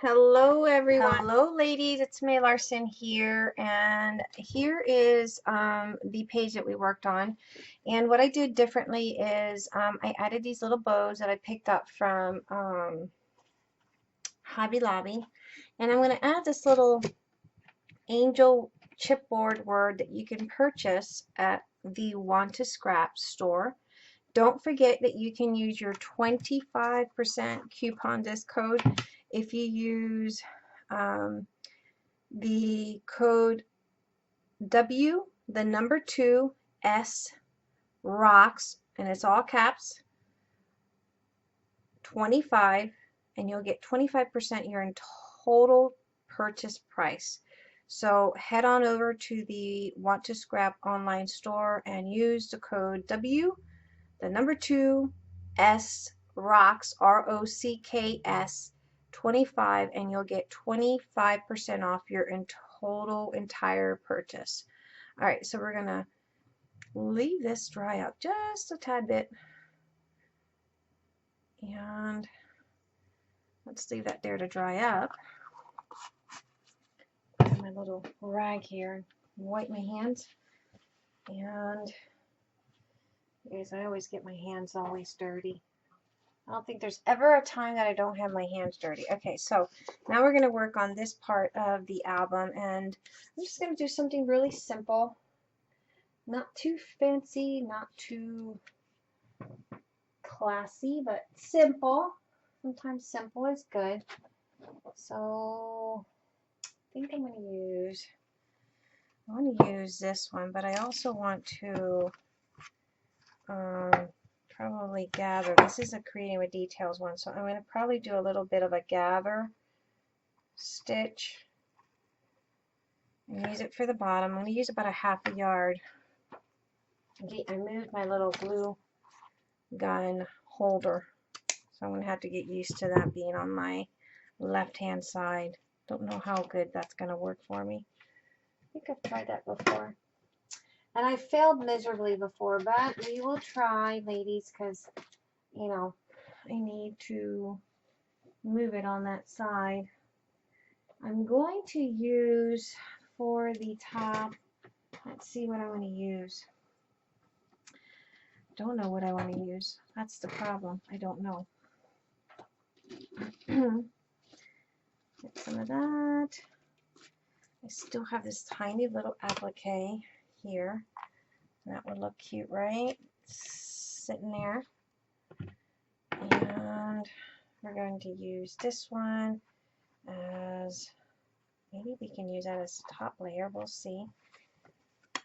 Hello everyone. Hello ladies, it's May Larson here, and here is the page that we worked on. And what I did differently is I added these little bows that I picked up from Hobby Lobby, and I'm going to add this little angel chipboard word that you can purchase at the Want to Scrap store. Don't forget that you can use your 25% coupon disc code if you use the code W, the number 2, S, rocks, and it's all caps, 25, and you'll get 25% your total purchase price. So head on over to the Want to Scrap online store and use the code W, the number 2, S, rocks, ROCKS, 25, and you'll get 25% off your total entire purchase. All right, so we're gonna leave this dry out just a tad bit, and let's leave that there to dry up. Got my little rag here and wipe my hands. And guys, I always get my hands always dirty. I don't think there's ever a time that I don't have my hands dirty. Okay, so now we're going to work on this part of the album, and I'm just going to do something really simple. Not too fancy, not too classy, but simple. Sometimes simple is good. So I think I want to use this one, but I also want to probably gather. This is a Creating with Details one, so I'm going to probably do a little bit of a gather stitch and use it for the bottom. I'm going to use about a half a yard. Okay, I moved my little glue gun holder, so I'm going to have to get used to that being on my left hand side. Don't know how good that's going to work for me. I think I've tried that before. And I failed miserably before, but we will try, ladies, because, you know, I need to move it on that side. I'm going to use for the top, let's see what I want to use. Don't know what I want to use. That's the problem. I don't know. Get some of that. I still have this tiny little applique here. That would look cute, right? Sitting there. And we're going to use this one as, maybe we can use that as top layer. We'll see.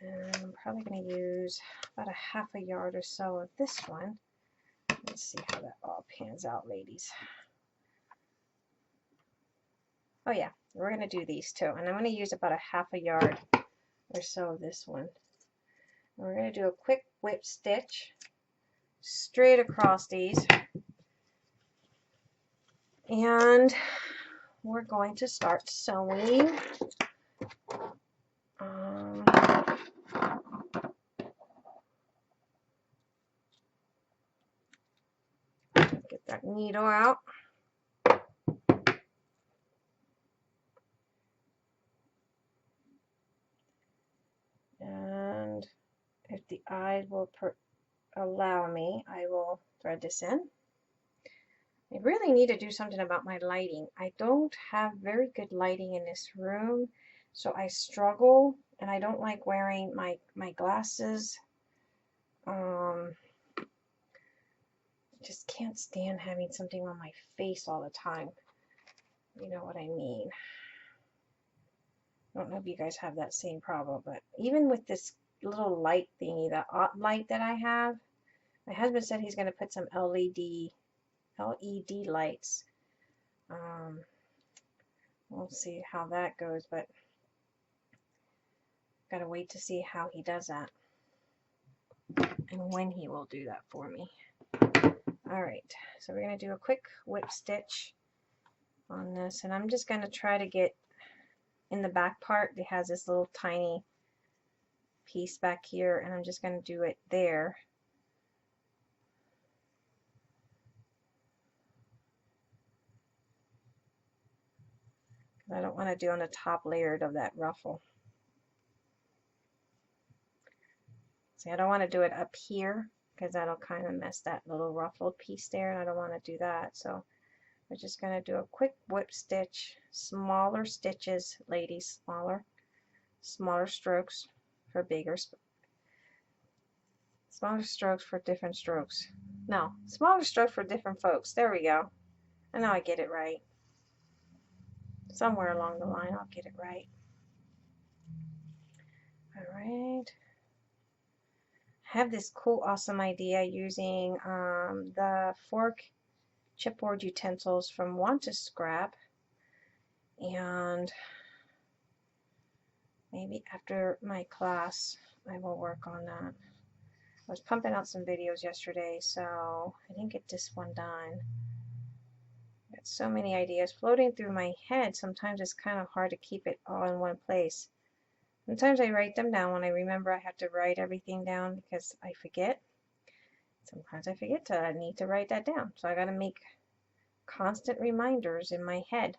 And I'm probably going to use about a half a yard or so of this one. Let's see how that all pans out, ladies. Oh yeah, we're going to do these too. And I'm going to use about a half a yard or so of this one. And we're going to do a quick whip stitch straight across these. And we're going to start sewing. Get that needle out. And if the eyes will allow me, I will thread this in. I really need to do something about my lighting. I don't have very good lighting in this room, so I struggle, and I don't like wearing my glasses. Just can't stand having something on my face all the time. You know what I mean. I don't know if you guys have that same problem, but even with this little light thingy, the light that I have, my husband said he's going to put some LED lights. We'll see how that goes, but gotta wait to see how he does that and when he will do that for me. Alright, so we're going to do a quick whip stitch on this, and I'm just going to try to get in the back part. It has this little tiny piece back here, and I'm just going to do it there. I don't want to do on the top layer of that ruffle. See, I don't want to do it up here because that'll kind of mess that little ruffled piece there, and I don't want to do that. So we're just going to do a quick whip stitch, smaller stitches, ladies, smaller strokes for bigger, smaller strokes for different strokes. No, smaller strokes for different folks. There we go. I know I get it right. Somewhere along the line, I'll get it right. All right. I have this cool, awesome idea using the fork chipboard utensils from Want to Scrap, and maybe after my class I will work on that. I was pumping out some videos yesterday, so I didn't get this one done. Got so many ideas floating through my head. Sometimes it's kind of hard to keep it all in one place. Sometimes I write them down when I remember I have to write everything down because I forget. Sometimes I forget to need to write that down. So I got to make constant reminders in my head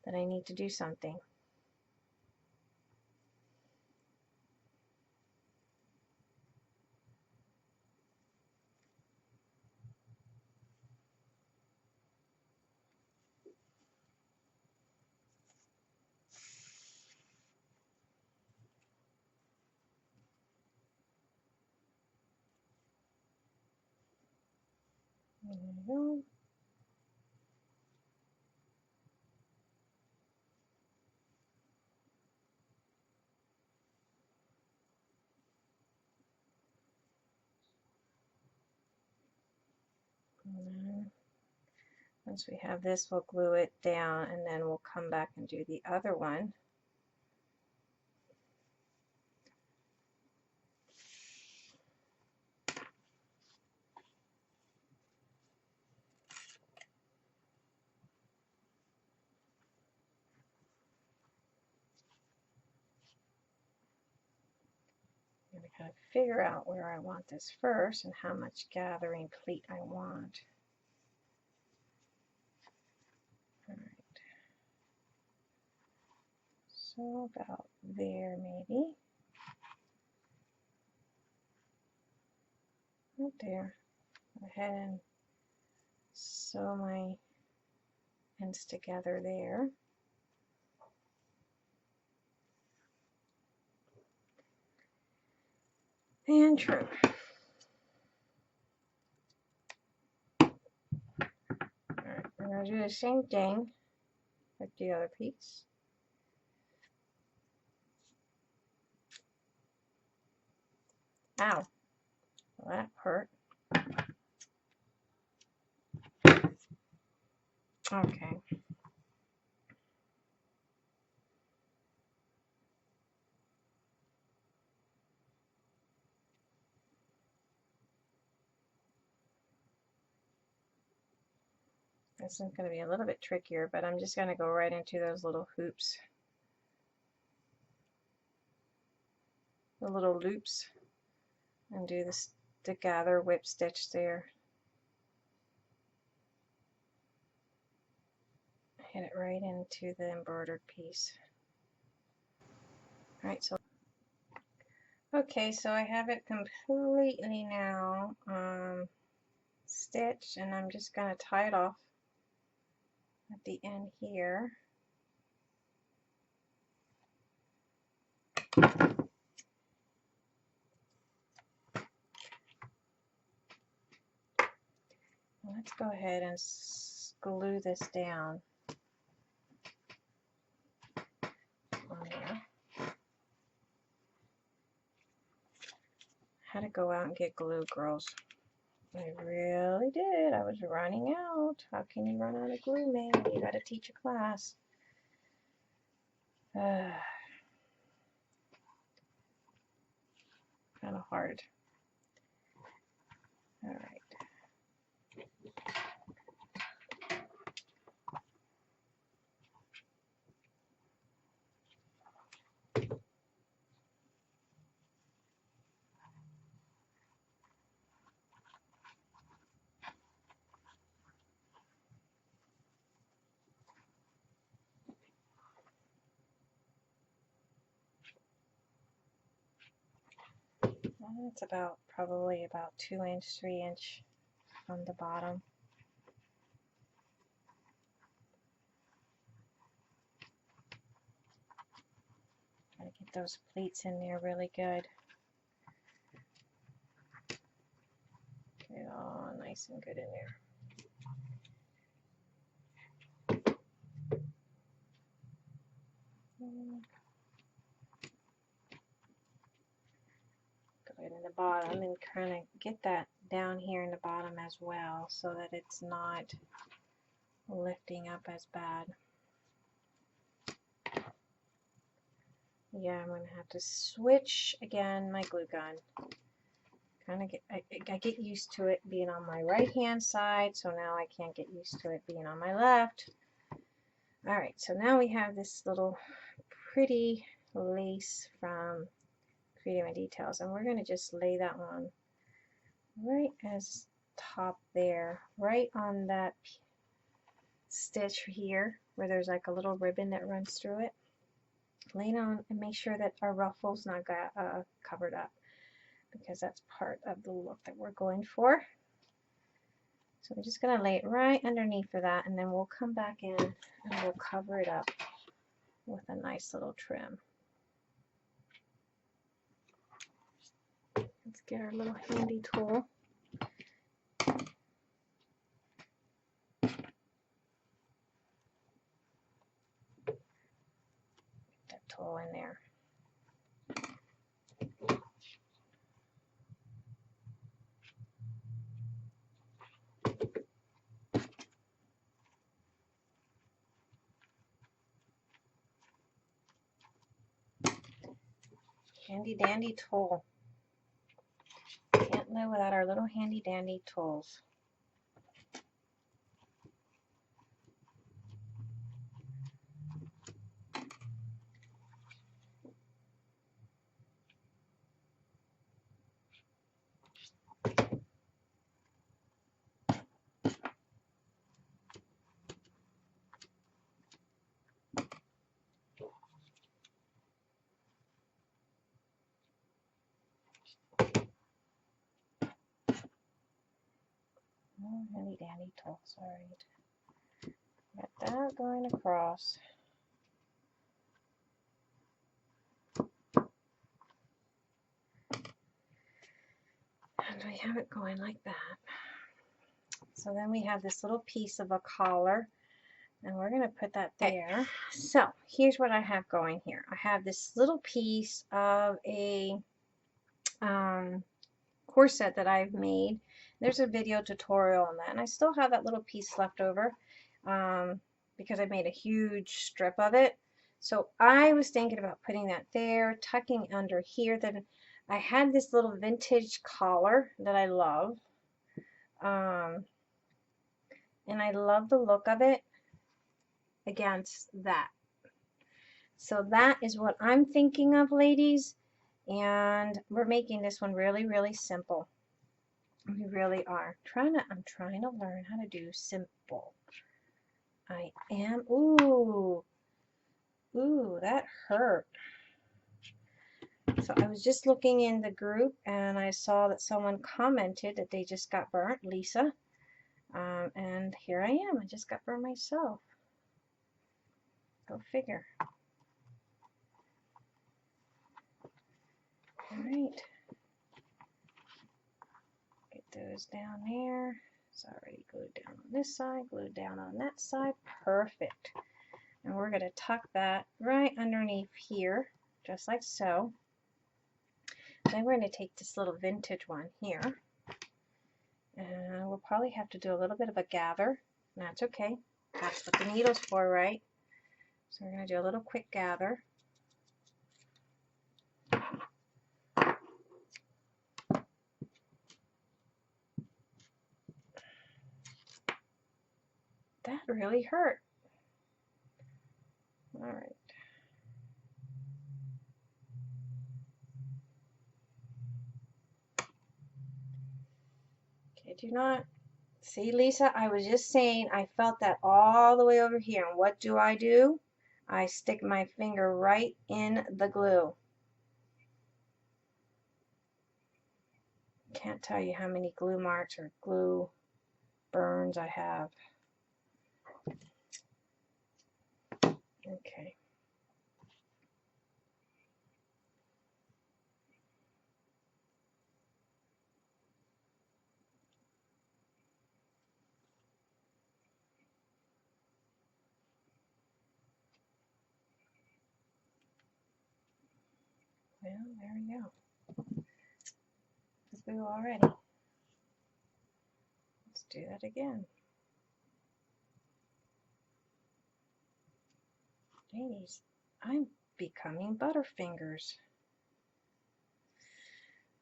that I need to do something. There we go. Once we have this, we'll glue it down, and then we'll come back and do the other one. I'm going to kind of figure out where I want this first and how much gathering pleat I want. All right. So about there, maybe. Right there. Go ahead and sew my ends together there. And trim. Alright, we're going to do the same thing with the other piece. Ow. Well, that hurt. Okay. This is going to be a little bit trickier, but I'm just going to go right into those little hoops. The little loops, and do this, the gather whip stitch there. Hit it right into the embroidered piece. Alright, so okay, so I have it completely now stitched, and I'm just going to tie it off at the end here. Let's go ahead and glue this down on there. Had to go out and get glue, girls. I really did. I was running out. How can you run out of glue, man? You got to teach a class. Kind of hard. All right. It's about probably about 2 inch, 3 inch on the bottom. Try to get those pleats in there really good. Get it all nice and good in there. Go in the bottom and kind of get that down here in the bottom as well so that it's not lifting up as bad. Yeah, I'm going to have to switch again my glue gun. Kind of I get used to it being on my right hand side, so now I can't get used to it being on my left. Alright, so now we have this little pretty lace from Creating My Details, and we're going to just lay that one right as top there, right on that stitch here where there's like a little ribbon that runs through it. Lay it on and make sure that our ruffle's not got covered up, because that's part of the look that we're going for. So I'm just going to lay it right underneath of that, and then we'll come back in and we'll cover it up with a nice little trim. Let's get our little handy tool. Get that tool in there. Handy dandy tool. Can't live without our little handy dandy tools. Oh, handy dandy tools, alright. Got that going across. And we have it going like that. So then we have this little piece of a collar, and we're going to put that there. So here's what I have going here. I have this little piece of a corset that I've made. There's a video tutorial on that, and I still have that little piece left over because I made a huge strip of it. So I was thinking about putting that there, tucking under here. Then I had this little vintage collar that I love, and I love the look of it against that. So that is what I'm thinking of, ladies, and we're making this one really, really simple. We really are. I'm trying to learn how to do simple. I am. Ooh, that hurt. So I was just looking in the group and I saw that someone commented that they just got burnt, Lisa. And here I am. I just got burnt myself. Go figure. All right. Get those down there. It's already glued down on this side, glued down on that side. Perfect. And we're going to tuck that right underneath here, just like so. Then we're going to take this little vintage one here, and we'll probably have to do a little bit of a gather. And that's okay. That's what the needle's for, right? So we're going to do a little quick gather. That really hurt. All right. Okay, do not see, Lisa, I was just saying I felt that all the way over here. And what do? I stick my finger right in the glue. Can't tell you how many glue marks or glue burns I have. Okay. Well, there we go. The glue already. Let's do that again. Ladies, I'm becoming Butterfingers.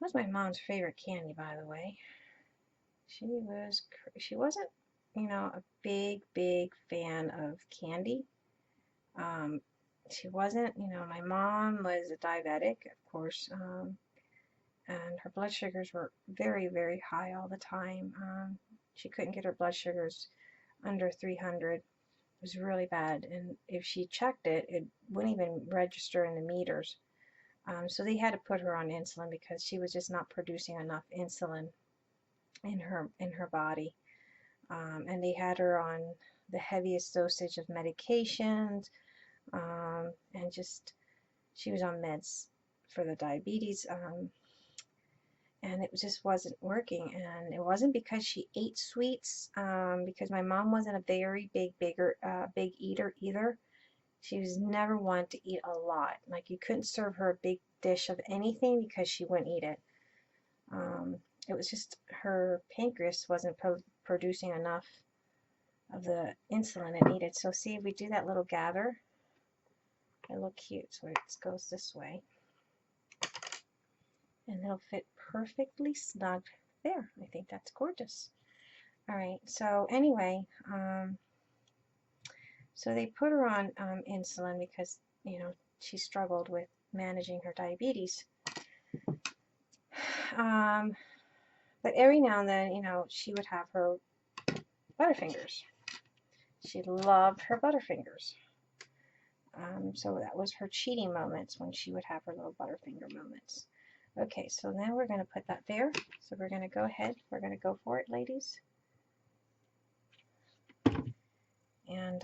That was my mom's favorite candy, by the way. She wasn't, you know, a big fan of candy. She wasn't, you know, my mom was a diabetic, of course, and her blood sugars were very high all the time. She couldn't get her blood sugars under 300. It was really bad, and if she checked it, it wouldn't even register in the meters. So they had to put her on insulin because she was just not producing enough insulin in her body. And they had her on the heaviest dosage of medications, and just she was on meds for the diabetes, and it just wasn't working. And it wasn't because she ate sweets, because my mom wasn't a very big eater either. She was never one to eat a lot. Like, you couldn't serve her a big dish of anything because she wouldn't eat it. It was just her pancreas wasn't producing enough of the insulin it needed. So see, if we do that little gather, it'll look cute. So it goes this way, and it'll fit perfectly snug there. I think that's gorgeous. All right, so anyway, so they put her on insulin because, you know, she struggled with managing her diabetes. But every now and then, you know, she would have her Butterfingers. She loved her Butterfingers. So that was her cheating moments, when she would have her little Butterfinger moments. Okay, so now we're going to put that there. So we're going to go ahead. We're going to go for it, ladies. And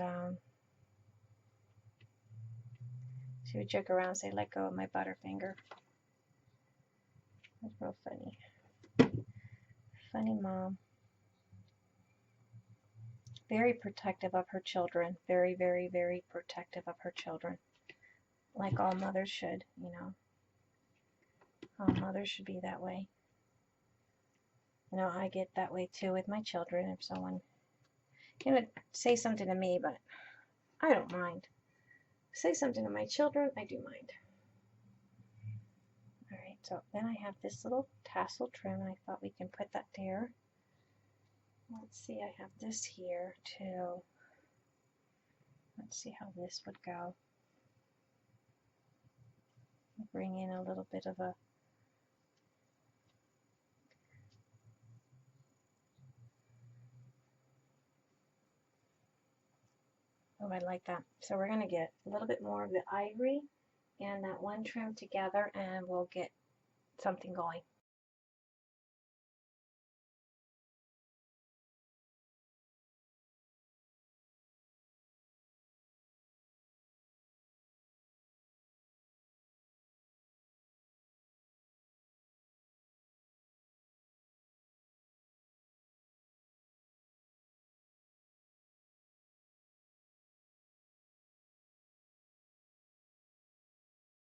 she would joke around and say, "Let go of my Butterfinger." That's real funny. Funny mom. Very protective of her children. Very protective of her children. Like all mothers should, you know. All mothers should be that way. You know, I get that way too with my children. If someone, you know, say something to me, but I don't mind. Say something to my children, I do mind. Alright, so then I have this little tassel trim, and I thought we can put that there. Let's see, I have this here too. Let's see how this would go. Bring in a little bit of a oh, I like that. So we're going to get a little bit more of the ivory and that one trim together, and we'll get something going.